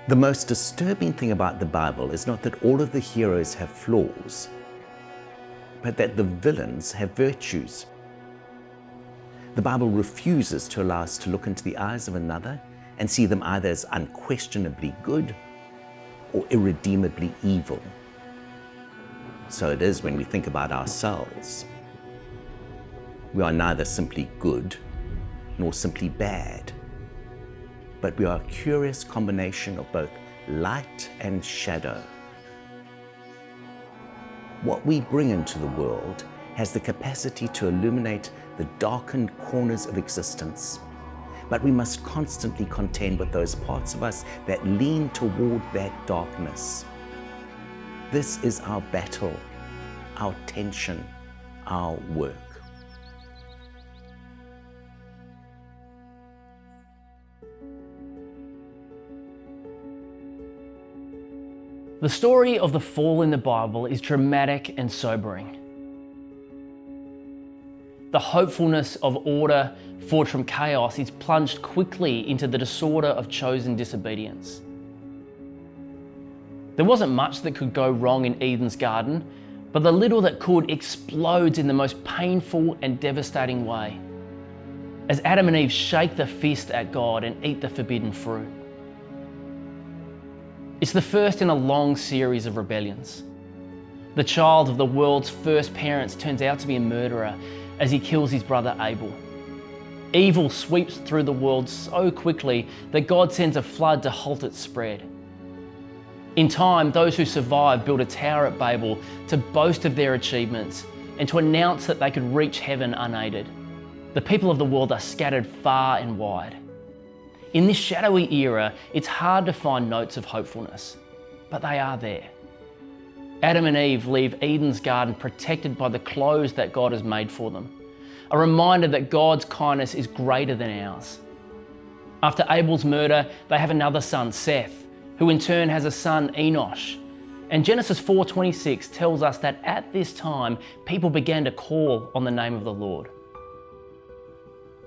The most disturbing thing about the Bible is not that all of the heroes have flaws, but that the villains have virtues. The Bible refuses to allow us to look into the eyes of another and see them either as unquestionably good or irredeemably evil. So it is when we think about ourselves. We are neither simply good nor simply bad, but we are a curious combination of both light and shadow. What we bring into the world has the capacity to illuminate the darkened corners of existence, but we must constantly contend with those parts of us that lean toward that darkness. This is our battle, our tension, our work. The story of the fall in the Bible is dramatic and sobering. The hopefulness of order forged from chaos is plunged quickly into the disorder of chosen disobedience. There wasn't much that could go wrong in Eden's garden, but the little that could explodes in the most painful and devastating way, as Adam and Eve shake the fist at God and eat the forbidden fruit. It's the first in a long series of rebellions. The child of the world's first parents turns out to be a murderer as he kills his brother Abel. Evil sweeps through the world so quickly that God sends a flood to halt its spread. In time, those who survive build a tower at Babel to boast of their achievements and to announce that they could reach heaven unaided. The people of the world are scattered far and wide. In this shadowy era, it's hard to find notes of hopefulness, but they are there. Adam and Eve leave Eden's garden protected by the clothes that God has made for them, a reminder that God's kindness is greater than ours. After Abel's murder, they have another son, Seth, who in turn has a son, Enosh. And Genesis 4:26 tells us that at this time, people began to call on the name of the Lord.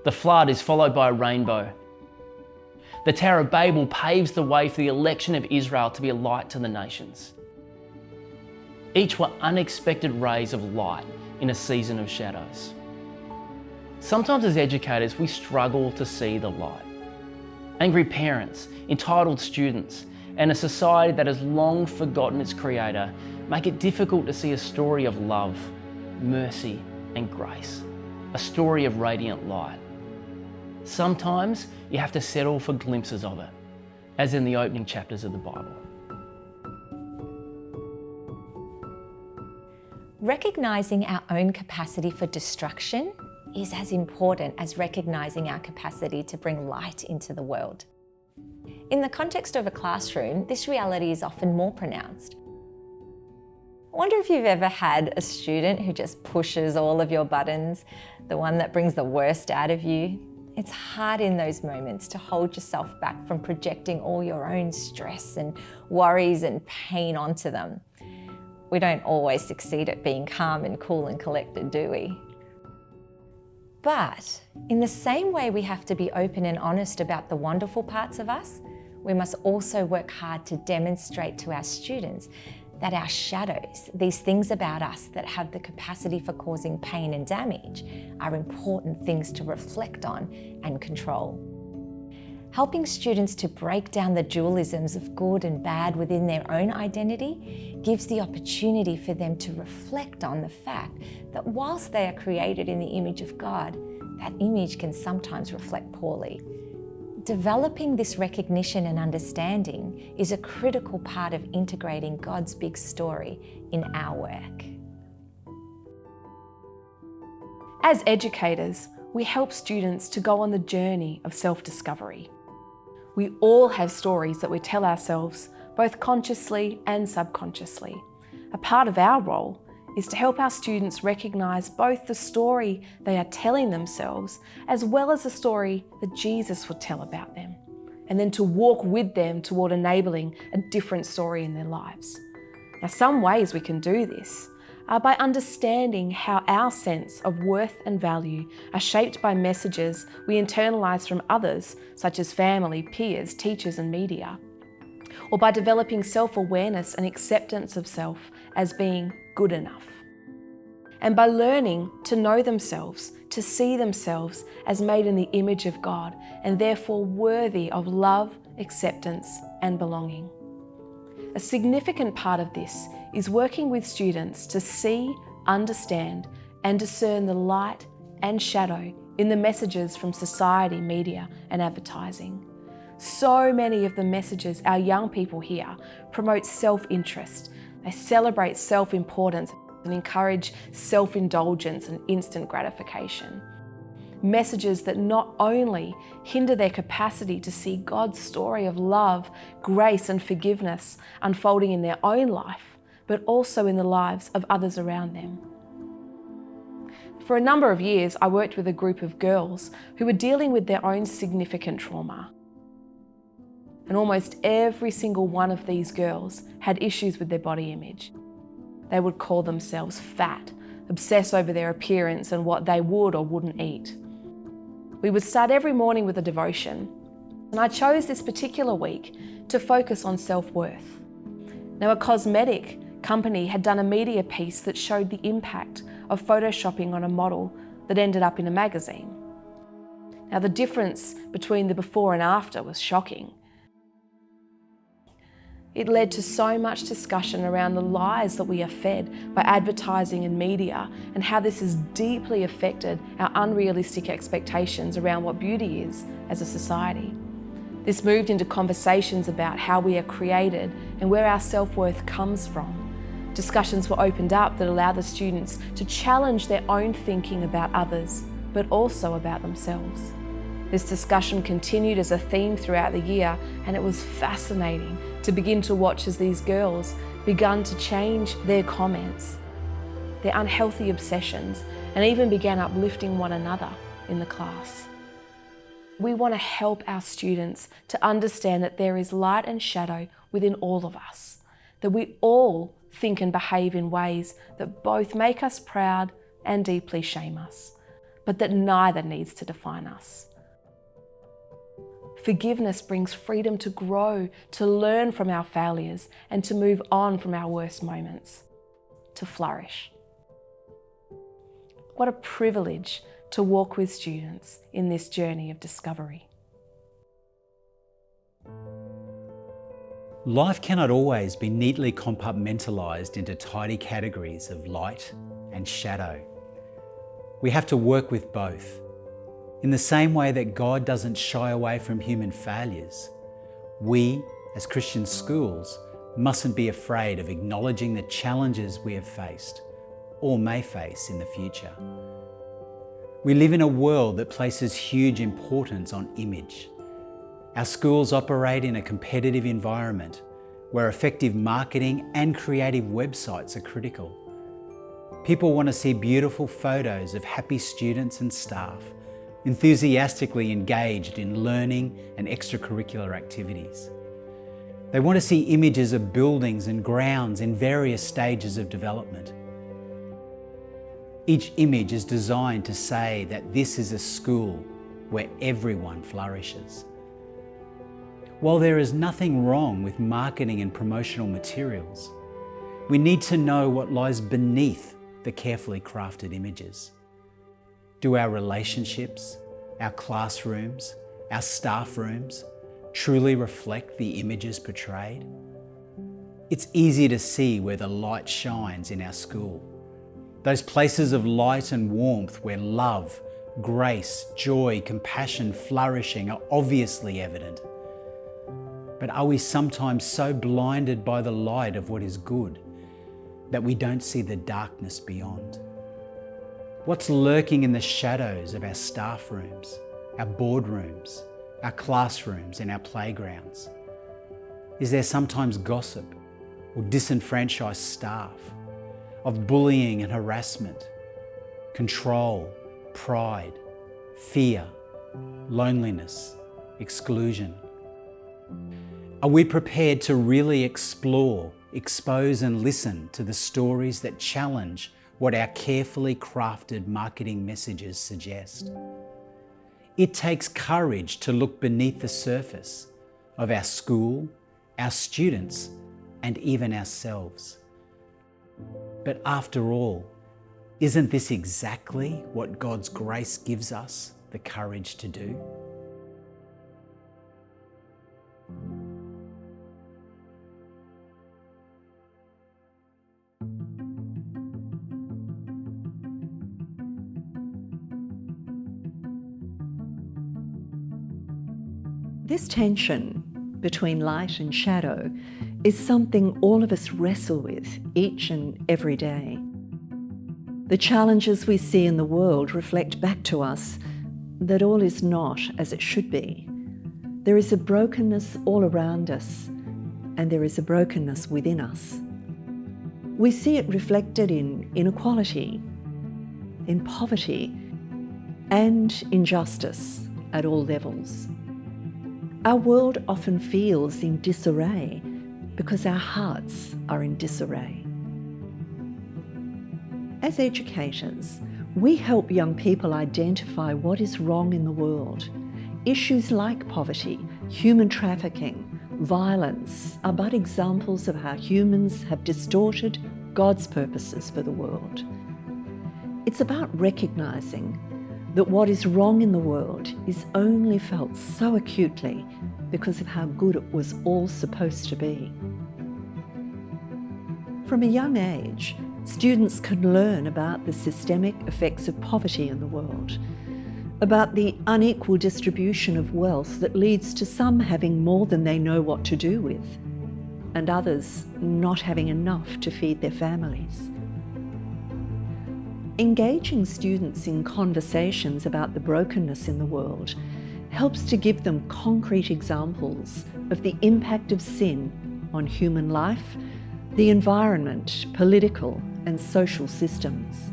The flood is followed by a rainbow. The Tower of Babel paves the way for the election of Israel to be a light to the nations. Each were unexpected rays of light in a season of shadows. Sometimes as educators, we struggle to see the light. Angry parents, entitled students, and a society that has long forgotten its creator make it difficult to see a story of love, mercy, and grace, a story of radiant light. Sometimes you have to settle for glimpses of it, as in the opening chapters of the Bible. Recognizing our own capacity for destruction is as important as recognizing our capacity to bring light into the world. In the context of a classroom, this reality is often more pronounced. I wonder if you've ever had a student who just pushes all of your buttons, the one that brings the worst out of you. It's hard in those moments to hold yourself back from projecting all your own stress and worries and pain onto them. We don't always succeed at being calm and cool and collected, do we? But in the same way we have to be open and honest about the wonderful parts of us, we must also work hard to demonstrate to our students that our shadows, these things about us that have the capacity for causing pain and damage, are important things to reflect on and control. Helping students to break down the dualisms of good and bad within their own identity gives the opportunity for them to reflect on the fact that whilst they are created in the image of God, that image can sometimes reflect poorly. Developing this recognition and understanding is a critical part of integrating God's big story in our work. As educators, we help students to go on the journey of self-discovery. We all have stories that we tell ourselves, both consciously and subconsciously. A part of our role is to help our students recognise both the story they are telling themselves as well as the story that Jesus would tell about them, and then to walk with them toward enabling a different story in their lives. Now, some ways we can do this are by understanding how our sense of worth and value are shaped by messages we internalise from others, such as family, peers, teachers and media. or by developing self-awareness and acceptance of self as being good enough. And by learning to know themselves, to see themselves as made in the image of God and therefore worthy of love, acceptance, and belonging. A significant part of this is working with students to see, understand, and discern the light and shadow in the messages from society, media, and advertising. So many of the messages our young people hear promote self-interest. They celebrate self-importance and encourage self-indulgence and instant gratification. Messages that not only hinder their capacity to see God's story of love, grace, and forgiveness unfolding in their own life, but also in the lives of others around them. For a number of years, I worked with a group of girls who were dealing with their own significant trauma. And almost every single one of these girls had issues with their body image. They would call themselves fat, obsess over their appearance and what they would or wouldn't eat. We would start every morning with a devotion, and I chose this particular week to focus on self-worth. Now, a cosmetic company had done a media piece that showed the impact of photoshopping on a model that ended up in a magazine. Now, the difference between the before and after was shocking. It led to so much discussion around the lies that we are fed by advertising and media and how this has deeply affected our unrealistic expectations around what beauty is as a society. This moved into conversations about how we are created and where our self-worth comes from. Discussions were opened up that allowed the students to challenge their own thinking about others, but also about themselves. This discussion continued as a theme throughout the year, and it was fascinating to begin to watch as these girls began to change their comments, their unhealthy obsessions, and even began uplifting one another in the class. We want to help our students to understand that there is light and shadow within all of us, that we all think and behave in ways that both make us proud and deeply shame us, but that neither needs to define us. Forgiveness brings freedom to grow, to learn from our failures, and to move on from our worst moments, to flourish. What a privilege to walk with students in this journey of discovery. Life cannot always be neatly compartmentalised into tidy categories of light and shadow. We have to work with both. In the same way that God doesn't shy away from human failures, we, as Christian schools, mustn't be afraid of acknowledging the challenges we have faced or may face in the future. We live in a world that places huge importance on image. Our schools operate in a competitive environment where effective marketing and creative websites are critical. People want to see beautiful photos of happy students and staff, enthusiastically engaged in learning and extracurricular activities. They want to see images of buildings and grounds in various stages of development. Each image is designed to say that this is a school where everyone flourishes. While there is nothing wrong with marketing and promotional materials, we need to know what lies beneath the carefully crafted images. Do our relationships, our classrooms, our staff rooms truly reflect the images portrayed? It's easy to see where the light shines in our school. Those places of light and warmth where love, grace, joy, compassion, flourishing are obviously evident. But are we sometimes so blinded by the light of what is good that we don't see the darkness beyond? What's lurking in the shadows of our staff rooms, our boardrooms, our classrooms and our playgrounds? Is there sometimes gossip or disenfranchised staff, of bullying and harassment, control, pride, fear, loneliness, exclusion? Are we prepared to really explore, expose and listen to the stories that challenge what our carefully crafted marketing messages suggest? It takes courage to look beneath the surface of our school, our students, and even ourselves. But after all, isn't this exactly what God's grace gives us the courage to do? This tension between light and shadow is something all of us wrestle with each and every day. The challenges we see in the world reflect back to us that all is not as it should be. There is a brokenness all around us, and there is a brokenness within us. We see it reflected in inequality, in poverty, and injustice at all levels. Our world often feels in disarray because our hearts are in disarray. As educators, we help young people identify what is wrong in the world. Issues like poverty, human trafficking, violence are but examples of how humans have distorted God's purposes for the world. It's about recognising that what is wrong in the world is only felt so acutely because of how good it was all supposed to be. From a young age, students can learn about the systemic effects of poverty in the world, about the unequal distribution of wealth that leads to some having more than they know what to do with, and others not having enough to feed their families. Engaging students in conversations about the brokenness in the world helps to give them concrete examples of the impact of sin on human life, the environment, political and social systems.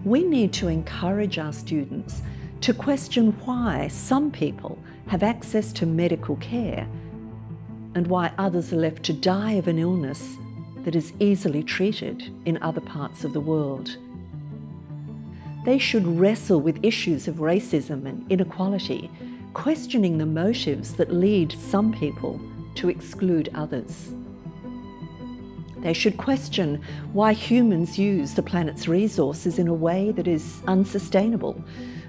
We need to encourage our students to question why some people have access to medical care and why others are left to die of an illness that is easily treated in other parts of the world. They should wrestle with issues of racism and inequality, questioning the motives that lead some people to exclude others. They should question why humans use the planet's resources in a way that is unsustainable,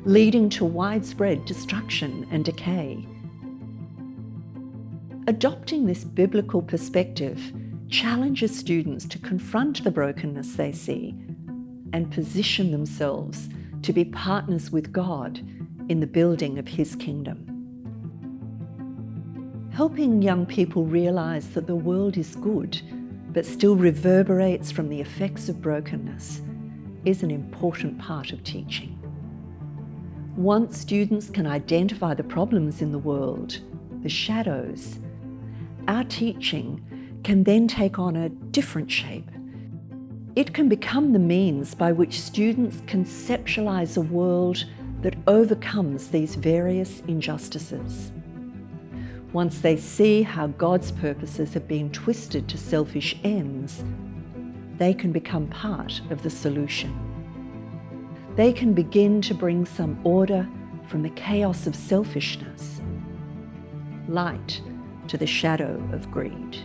leading to widespread destruction and decay. Adopting this biblical perspective challenges students to confront the brokenness they see and position themselves to be partners with God in the building of His kingdom. Helping young people realise that the world is good but still reverberates from the effects of brokenness is an important part of teaching. Once students can identify the problems in the world, the shadows, our teaching can then take on a different shape. It can become the means by which students conceptualise a world that overcomes these various injustices. Once they see how God's purposes have been twisted to selfish ends, they can become part of the solution. They can begin to bring some order from the chaos of selfishness, light to the shadow of greed.